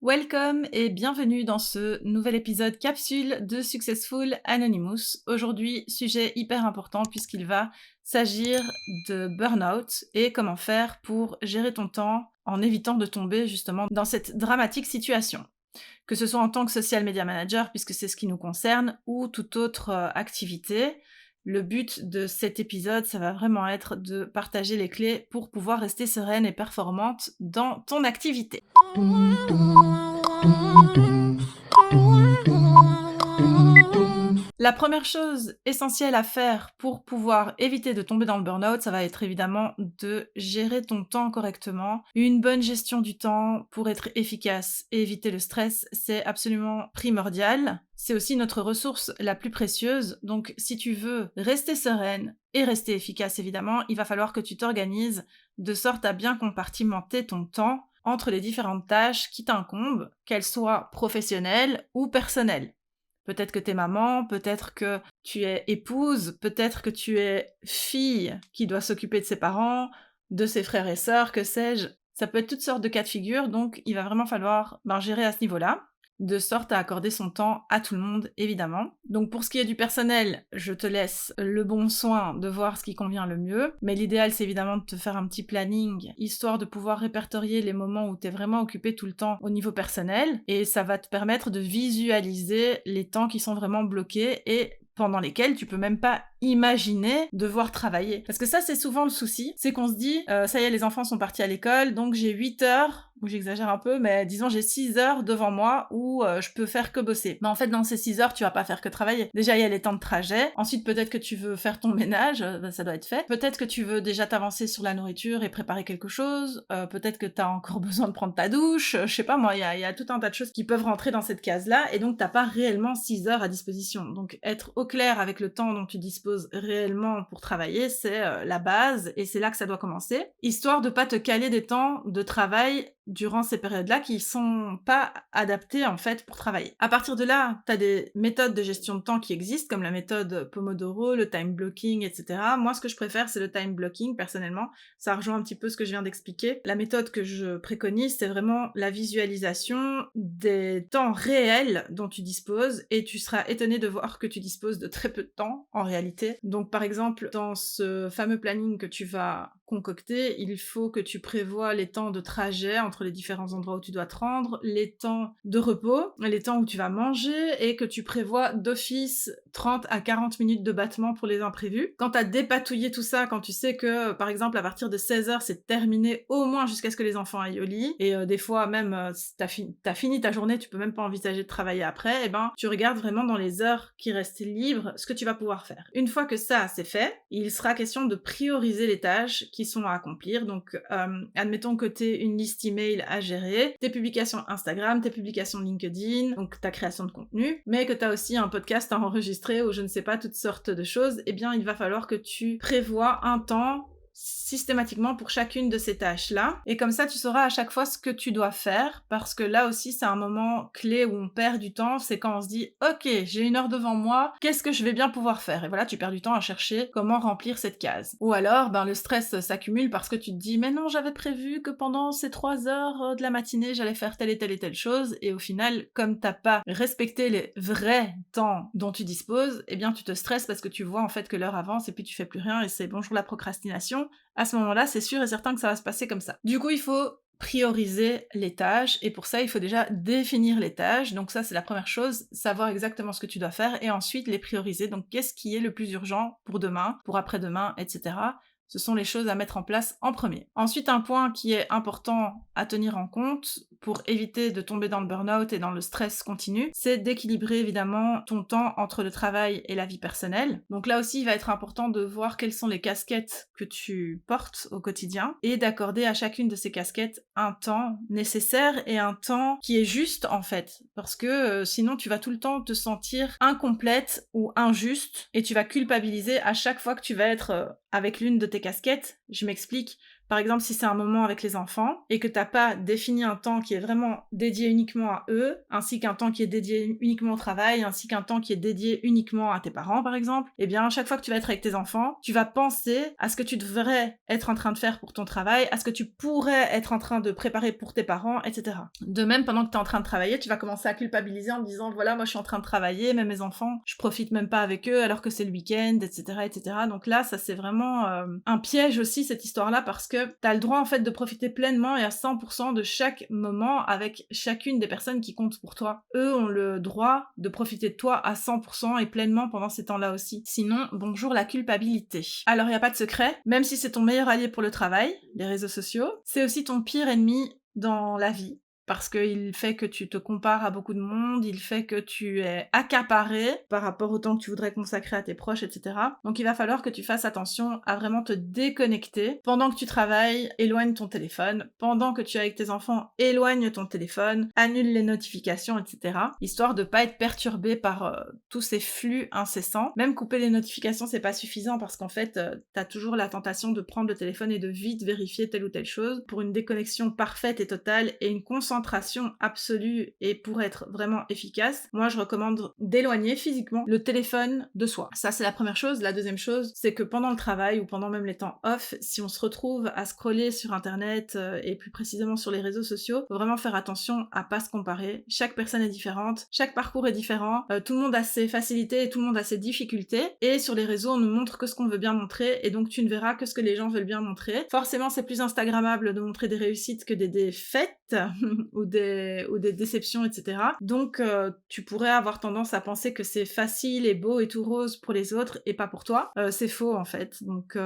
Welcome et bienvenue dans ce nouvel épisode capsule de Successful Anonymous. Aujourd'hui, sujet hyper important puisqu'il va s'agir de burn-out et comment faire pour gérer ton temps en évitant de tomber justement dans cette dramatique situation. Que ce soit en tant que social media manager, puisque c'est ce qui nous concerne, ou toute autre activité. Le but de cet épisode, ça va vraiment être de partager les clés pour pouvoir rester sereine et performante dans ton activité. La première chose essentielle à faire pour pouvoir éviter de tomber dans le burn-out, ça va être évidemment de gérer ton temps correctement. Une bonne gestion du temps pour être efficace et éviter le stress, c'est absolument primordial. C'est aussi notre ressource la plus précieuse, donc si tu veux rester sereine et rester efficace évidemment, il va falloir que tu t'organises de sorte à bien compartimenter ton temps entre les différentes tâches qui t'incombent, qu'elles soient professionnelles ou personnelles. Peut-être que t'es maman, peut-être que tu es épouse, peut-être que tu es fille qui doit s'occuper de ses parents, de ses frères et sœurs, que sais-je. Ça peut être toutes sortes de cas de figure, donc il va vraiment falloir gérer à ce niveau-là, de sorte à accorder son temps à tout le monde, évidemment. Donc pour ce qui est du personnel, je te laisse le bon soin de voir ce qui convient le mieux, mais l'idéal c'est évidemment de te faire un petit planning, histoire de pouvoir répertorier les moments où t'es vraiment occupé tout le temps au niveau personnel, et ça va te permettre de visualiser les temps qui sont vraiment bloqués et pendant lesquels tu peux même pas imaginer devoir travailler. Parce que ça, c'est souvent le souci, c'est qu'on se dit, ça y est, les enfants sont partis à l'école, donc j'ai 8 heures, ou j'exagère un peu, mais disons j'ai 6 heures devant moi où je peux faire que bosser. Mais en fait, dans ces 6 heures, tu vas pas faire que travailler. Déjà, il y a les temps de trajet, ensuite peut-être que tu veux faire ton ménage, ça doit être fait. Peut-être que tu veux déjà t'avancer sur la nourriture et préparer quelque chose, peut-être que t'as encore besoin de prendre ta douche, je sais pas moi, il y a tout un tas de choses qui peuvent rentrer dans cette case-là, et donc t'as pas réellement 6 heures à disposition. Donc être au clair avec le temps dont tu disposes réellement pour travailler, c'est la base, et c'est là que ça doit commencer, histoire de pas te caler des temps de travail durant ces périodes-là qui sont pas adaptées en fait pour travailler. À partir de là, t'as des méthodes de gestion de temps qui existent, comme la méthode Pomodoro, le time blocking, etc. Moi, ce que je préfère, c'est le time blocking, personnellement. Ça rejoint un petit peu ce que je viens d'expliquer. La méthode que je préconise, c'est vraiment la visualisation des temps réels dont tu disposes, et tu seras étonné de voir que tu disposes de très peu de temps, en réalité. Donc, par exemple, dans ce fameux planning que tu vas concocter, il faut que tu prévois les temps de trajet entre les différents endroits où tu dois te rendre, les temps de repos, les temps où tu vas manger, et que tu prévois d'office 30 à 40 minutes de battement pour les imprévus. Quand t'as dépatouillé tout ça, quand tu sais que, par exemple, à partir de 16 heures, c'est terminé au moins jusqu'à ce que les enfants aillent au lit, et des fois même, t'as fini ta journée, tu peux même pas envisager de travailler après, et ben, tu regardes vraiment dans les heures qui restent libres ce que tu vas pouvoir faire. Une fois que ça, c'est fait, il sera question de prioriser les tâches qui sont à accomplir. Donc, admettons que t'aies une liste email à gérer, tes publications Instagram, tes publications LinkedIn, donc ta création de contenu, mais que t'as aussi un podcast à enregistrer ou je ne sais pas, toutes sortes de choses, eh bien, il va falloir que tu prévois un temps systématiquement pour chacune de ces tâches-là, et comme ça tu sauras à chaque fois ce que tu dois faire, parce que là aussi c'est un moment clé où on perd du temps, c'est quand on se dit ok, j'ai 1 heure devant moi, qu'est-ce que je vais bien pouvoir faire, et voilà, tu perds du temps à chercher comment remplir cette case. Ou alors le stress s'accumule parce que tu te dis mais non, j'avais prévu que pendant ces 3 heures de la matinée j'allais faire telle et telle chose, et au final, comme t'as pas respecté les vrais temps dont tu disposes, eh bien tu te stresses parce que tu vois en fait que l'heure avance et puis tu fais plus rien, et c'est bonjour la procrastination. À ce moment-là, c'est sûr et certain que ça va se passer comme ça. Du coup, il faut prioriser les tâches, et pour ça, il faut déjà définir les tâches. Donc ça, c'est la première chose, savoir exactement ce que tu dois faire, et ensuite les prioriser. Donc qu'est-ce qui est le plus urgent pour demain, pour après-demain, etc. Ce sont les choses à mettre en place en premier. Ensuite, un point qui est important à tenir en compte pour éviter de tomber dans le burn-out et dans le stress continu, c'est d'équilibrer évidemment ton temps entre le travail et la vie personnelle. Donc là aussi, il va être important de voir quelles sont les casquettes que tu portes au quotidien, et d'accorder à chacune de ces casquettes un temps nécessaire et un temps qui est juste en fait. Parce que sinon, tu vas tout le temps te sentir incomplète ou injuste, et tu vas culpabiliser à chaque fois que tu vas être avec l'une de tes casquettes. Je m'explique. Par exemple, si c'est un moment avec les enfants et que t'as pas défini un temps qui est vraiment dédié uniquement à eux, ainsi qu'un temps qui est dédié uniquement au travail, ainsi qu'un temps qui est dédié uniquement à tes parents, par exemple, eh bien, chaque fois que tu vas être avec tes enfants, tu vas penser à ce que tu devrais être en train de faire pour ton travail, à ce que tu pourrais être en train de préparer pour tes parents, etc. De même, pendant que tu es en train de travailler, tu vas commencer à culpabiliser en te disant, voilà, moi je suis en train de travailler, mais mes enfants, je profite même pas avec eux alors que c'est le week-end, etc., etc. Donc là, ça c'est vraiment un piège aussi, cette histoire-là, parce que t'as le droit en fait de profiter pleinement et à 100% de chaque moment avec chacune des personnes qui comptent pour toi. Eux ont le droit de profiter de toi à 100% et pleinement pendant ces temps-là aussi. Sinon, bonjour la culpabilité. Alors, il n'y a pas de secret, même si c'est ton meilleur allié pour le travail, les réseaux sociaux, c'est aussi ton pire ennemi dans la vie. Parce qu'il fait que tu te compares à beaucoup de monde, il fait que tu es accaparé par rapport au temps que tu voudrais consacrer à tes proches, etc. Donc il va falloir que tu fasses attention à vraiment te déconnecter. Pendant que tu travailles, éloigne ton téléphone. Pendant que tu es avec tes enfants, éloigne ton téléphone, annule les notifications, etc. Histoire de pas être perturbé par tous ces flux incessants. Même couper les notifications, c'est pas suffisant parce qu'en fait, t'as toujours la tentation de prendre le téléphone et de vite vérifier telle ou telle chose pour une déconnexion parfaite et totale et une concentration absolue et pour être vraiment efficace, moi je recommande d'éloigner physiquement le téléphone de soi. Ça c'est la première chose. La deuxième chose, c'est que pendant le travail ou pendant même les temps off, si on se retrouve à scroller sur internet et plus précisément sur les réseaux sociaux, faut vraiment faire attention à pas se comparer. Chaque personne est différente, chaque parcours est différent, tout le monde a ses facilités et tout le monde a ses difficultés et sur les réseaux on ne montre que ce qu'on veut bien montrer et donc tu ne verras que ce que les gens veulent bien montrer. Forcément c'est plus instagrammable de montrer des réussites que des défaites ou des déceptions, etc. Donc tu pourrais avoir tendance à penser que c'est facile et beau et tout rose pour les autres et pas pour toi. C'est faux en fait. Donc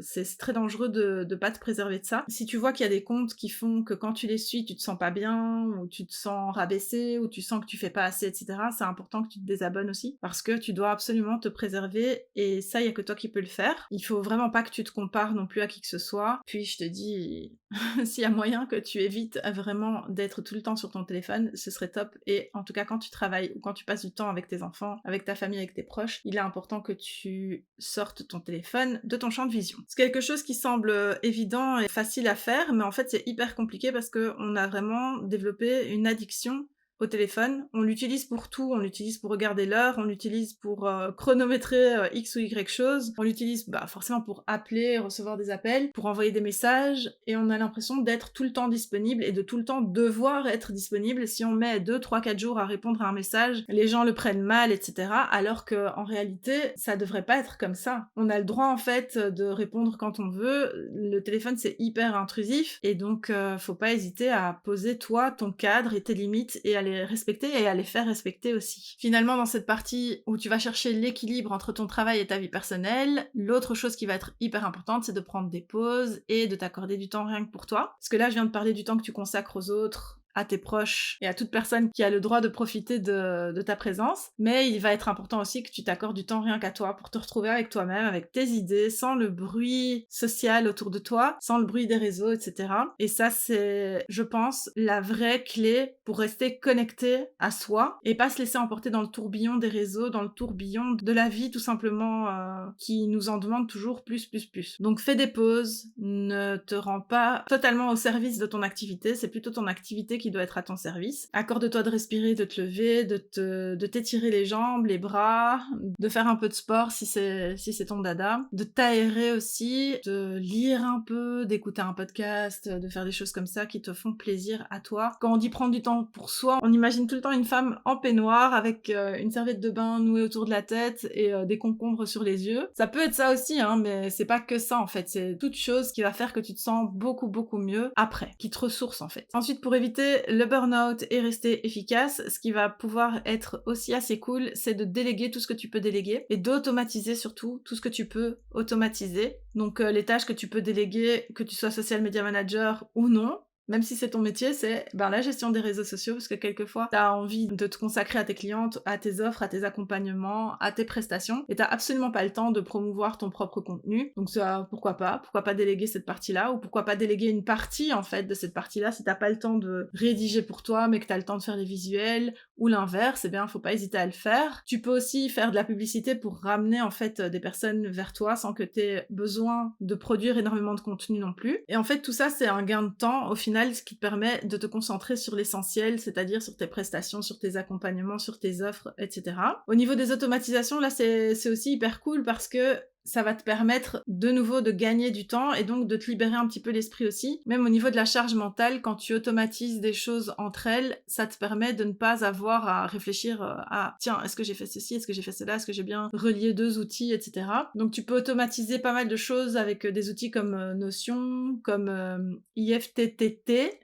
c'est très dangereux de pas te préserver de ça. Si tu vois qu'il y a des comptes qui font que quand tu les suis, tu te sens pas bien, ou tu te sens rabaissé, ou tu sens que tu fais pas assez, etc., c'est important que tu te désabonnes aussi, parce que tu dois absolument te préserver, et ça, y a que toi qui peux le faire. Il faut vraiment pas que tu te compares non plus à qui que ce soit. Puis je te dis, s'il y a moyen que tu évites vraiment d'être tout le temps sur ton téléphone, ce serait top. Et en tout cas, quand tu travailles ou quand tu passes du temps avec tes enfants, avec ta famille, avec tes proches, il est important que tu sortes ton téléphone de ton champ de vision. C'est quelque chose qui semble évident et facile à faire, mais en fait c'est hyper compliqué parce qu'on a vraiment développé une addiction au téléphone. On l'utilise pour tout, on l'utilise pour regarder l'heure, on l'utilise pour chronométrer X ou Y chose, on l'utilise forcément pour appeler, recevoir des appels, pour envoyer des messages, et on a l'impression d'être tout le temps disponible et de tout le temps devoir être disponible. Si on met 2, 3, 4 jours à répondre à un message, les gens le prennent mal, etc. Alors que en réalité, ça devrait pas être comme ça. On a le droit en fait de répondre quand on veut. Le téléphone c'est hyper intrusif, et donc faut pas hésiter à poser toi, ton cadre et tes limites et à les respecter et à les faire respecter aussi. Finalement, dans cette partie où tu vas chercher l'équilibre entre ton travail et ta vie personnelle, l'autre chose qui va être hyper importante, c'est de prendre des pauses et de t'accorder du temps rien que pour toi. Parce que là, je viens de parler du temps que tu consacres aux autres, à tes proches et à toute personne qui a le droit de profiter de ta présence, mais il va être important aussi que tu t'accordes du temps rien qu'à toi pour te retrouver avec toi-même, avec tes idées, sans le bruit social autour de toi, sans le bruit des réseaux, etc. Et ça, c'est, je pense, la vraie clé pour rester connecté à soi et pas se laisser emporter dans le tourbillon des réseaux, dans le tourbillon de la vie tout simplement qui nous en demande toujours plus, plus, plus. Donc fais des pauses, ne te rends pas totalement au service de ton activité, c'est plutôt ton activité qui doit être à ton service. Accorde-toi de respirer, de te lever, de t'étirer les jambes, les bras, de faire un peu de sport si c'est ton dada, de t'aérer aussi, de lire un peu, d'écouter un podcast, de faire des choses comme ça qui te font plaisir à toi. Quand on dit prendre du temps pour soi, on imagine tout le temps une femme en peignoir avec une serviette de bain nouée autour de la tête et des concombres sur les yeux. Ça peut être ça aussi, hein, mais c'est pas que ça en fait, c'est toute chose qui va faire que tu te sens beaucoup beaucoup mieux après, qui te ressource en fait. Ensuite, pour éviter le burn-out et rester efficace, ce qui va pouvoir être aussi assez cool, c'est de déléguer tout ce que tu peux déléguer et d'automatiser surtout tout ce que tu peux automatiser. Donc les tâches que tu peux déléguer, que tu sois social media manager ou non, même si c'est ton métier, c'est la gestion des réseaux sociaux, parce que quelquefois, t'as envie de te consacrer à tes clientes, à tes offres, à tes accompagnements, à tes prestations, et t'as absolument pas le temps de promouvoir ton propre contenu. Donc ça, pourquoi pas déléguer cette partie-là, ou pourquoi pas déléguer une partie, en fait, de cette partie-là, si t'as pas le temps de rédiger pour toi, mais que t'as le temps de faire les visuels, ou l'inverse, eh bien, faut pas hésiter à le faire. Tu peux aussi faire de la publicité pour ramener, en fait, des personnes vers toi sans que tu aies besoin de produire énormément de contenu non plus. Et en fait, tout ça, c'est un gain de temps, au final, ce qui te permet de te concentrer sur l'essentiel, c'est-à-dire sur tes prestations, sur tes accompagnements, sur tes offres, etc. Au niveau des automatisations, là, c'est aussi hyper cool parce que ça va te permettre de nouveau de gagner du temps et donc de te libérer un petit peu l'esprit aussi. Même au niveau de la charge mentale, quand tu automatises des choses entre elles, ça te permet de ne pas avoir à réfléchir à tiens, est-ce que j'ai fait ceci, est-ce que j'ai fait cela, est-ce que j'ai bien relié deux outils, etc. Donc tu peux automatiser pas mal de choses avec des outils comme Notion, comme IFTTT,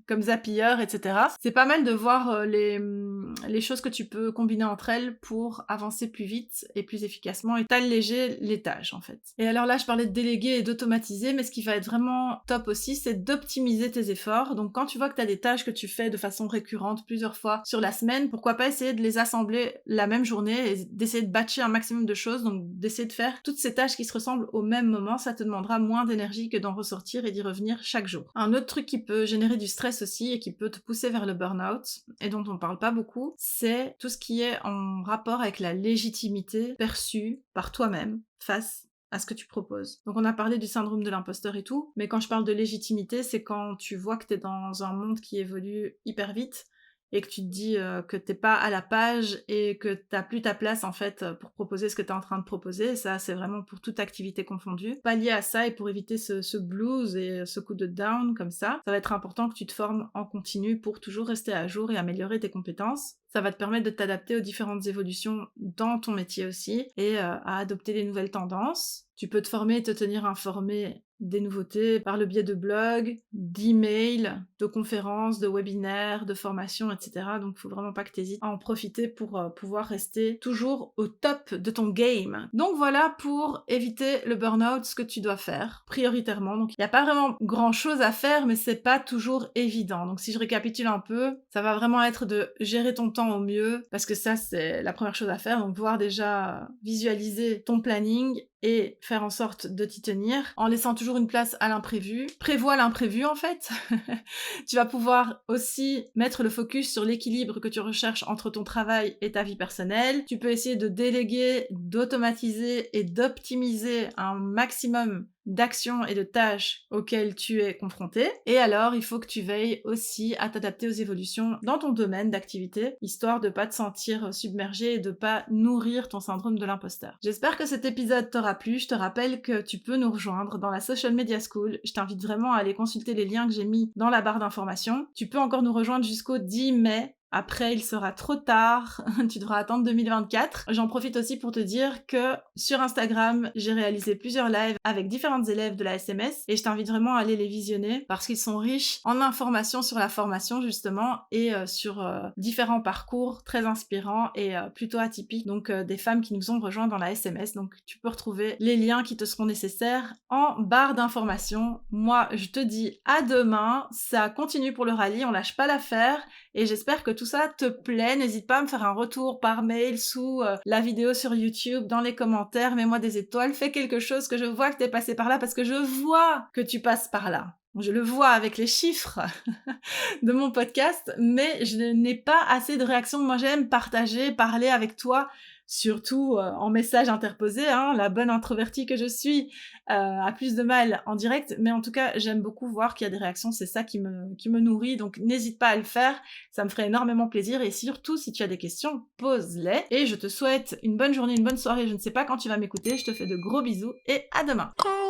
comme Zapier, etc. C'est pas mal de voir les choses que tu peux combiner entre elles pour avancer plus vite et plus efficacement et t'alléger les tâches en fait. Et alors là, je parlais de déléguer et d'automatiser, mais ce qui va être vraiment top aussi, c'est d'optimiser tes efforts. Donc quand tu vois que tu as des tâches que tu fais de façon récurrente plusieurs fois sur la semaine, pourquoi pas essayer de les assembler la même journée et d'essayer de batcher un maximum de choses, donc d'essayer de faire toutes ces tâches qui se ressemblent au même moment, ça te demandera moins d'énergie que d'en ressortir et d'y revenir chaque jour. Un autre truc qui peut générer du stress aussi et qui peut te pousser vers le burn-out, et dont on parle pas beaucoup, c'est tout ce qui est en rapport avec la légitimité perçue par toi-même face à ce que tu proposes. Donc on a parlé du syndrome de l'imposteur et tout, mais quand je parle de légitimité, c'est quand tu vois que t'es dans un monde qui évolue hyper vite, et que tu te dis que t'es pas à la page et que t'as plus ta place en fait pour proposer ce que t'es en train de proposer. Et ça, c'est vraiment pour toute activité confondue. Pallier à ça et pour éviter ce blues et ce coup de down comme ça va être important que tu te formes en continu pour toujours rester à jour et améliorer tes compétences. Ça va te permettre de t'adapter aux différentes évolutions dans ton métier aussi et à adopter les nouvelles tendances. Tu peux te former et te tenir informé des nouveautés par le biais de blogs, d'emails, de conférences, de webinaires, de formations, etc. Donc il faut vraiment pas que tu hésites à en profiter pour pouvoir rester toujours au top de ton game. Donc voilà pour éviter le burn-out, ce que tu dois faire prioritairement. Donc il n'y a pas vraiment grand chose à faire, mais c'est pas toujours évident. Donc si je récapitule un peu, ça va vraiment être de gérer ton temps au mieux, parce que ça c'est la première chose à faire. Donc pouvoir déjà visualiser ton planning et faire en sorte de t'y tenir, en laissant toujours une place à l'imprévu. Prévois l'imprévu en fait. Tu vas pouvoir aussi mettre le focus sur l'équilibre que tu recherches entre ton travail et ta vie personnelle. Tu peux essayer de déléguer, d'automatiser et d'optimiser un maximum d'actions et de tâches auxquelles tu es confronté. Et alors, il faut que tu veilles aussi à t'adapter aux évolutions dans ton domaine d'activité, histoire de pas te sentir submergé et de pas nourrir ton syndrome de l'imposteur. J'espère que cet épisode t'aura plu. Je te rappelle que tu peux nous rejoindre dans la Social Media School. Je t'invite vraiment à aller consulter les liens que j'ai mis dans la barre d'informations. Tu peux encore nous rejoindre jusqu'au 10 mai. Après, il sera trop tard, tu devras attendre 2024. J'en profite aussi pour te dire que sur Instagram, j'ai réalisé plusieurs lives avec différentes élèves de la SMS et je t'invite vraiment à aller les visionner parce qu'ils sont riches en informations sur la formation justement et sur différents parcours très inspirants et plutôt atypiques. Donc des femmes qui nous ont rejoints dans la SMS. Donc tu peux retrouver les liens qui te seront nécessaires en barre d'informations. Moi, je te dis à demain. Ça continue pour le rallye, on lâche pas l'affaire. Et j'espère que tout ça te plaît. N'hésite pas à me faire un retour par mail sous la vidéo sur YouTube, dans les commentaires. Mets-moi des étoiles, fais quelque chose, que je vois que t'es passé par là, parce que je vois que tu passes par là. Je le vois avec les chiffres de mon podcast, mais je n'ai pas assez de réactions. Moi, j'aime partager, parler avec toi, surtout en message interposé, hein, la bonne introvertie que je suis a plus de mal en direct, mais en tout cas, j'aime beaucoup voir qu'il y a des réactions, c'est ça qui me nourrit, donc n'hésite pas à le faire, ça me ferait énormément plaisir, et surtout, si tu as des questions, pose-les, et je te souhaite une bonne journée, une bonne soirée, je ne sais pas quand tu vas m'écouter, je te fais de gros bisous, et à demain. Ciao.